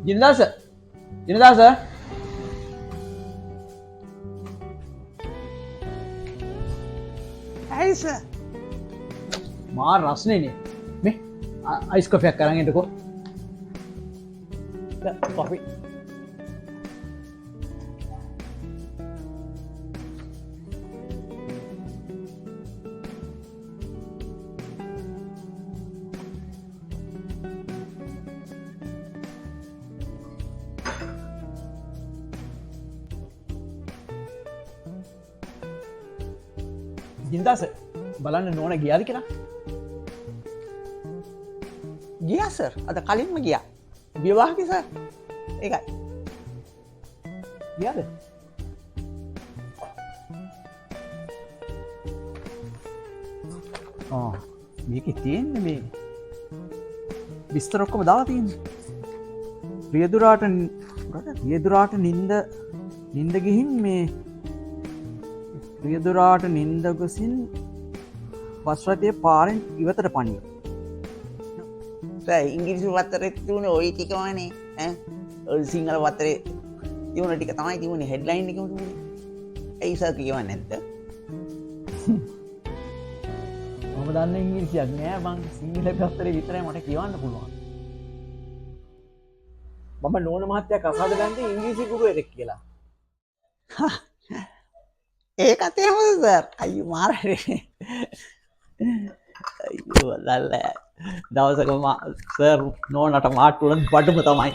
ජිනදාස ජිනදාස ඇයිස මාර රස්නේනේ මේ අයිස් කොෆියක් අරන් එන්නකෝ කොෆි ජින්දාස බලන්න නෝන ගියාද කියලා ගියා සර් අද කලින්ම ගියා විවාහක සර් ඒකයි ගියාද මේක තියෙන්නේ මේ විස්තර ඔක්කොම දාලා තියෙන්නේ රියදුරාට නින්ද ගිහින් මේ රියදුරාට නින්ද ගොසින් බස් රථය පාරෙන් ඉවතට පනිය ඉංගිරිසි වත්තරෙත් තිබුණේ ওই ටිකමනේ ඈ සිංහල වත්තරේ තිබුණ ටික තමයි තිබුණේ හෙඩ්ලයින් එකම තිබුණේ ඇයි සර් කියවන්නේ නැද්ද මම දන්න ඉංග්‍රීසියක් නෑ මං සිංහල පත්තරේ විතරයි මට කියවන්න පුළුවන් මම නෝන මහත්තයා කසාද ගන්නේ ඉංග්‍රීසි ගුරුවරයෙක් කියලා ඒකත් එහෙමද සර් අයියෝ මාරේ අයියෝ ලල්ල දවසක සර් නෝනට මාට්ටුවලන් බඩුම තමයි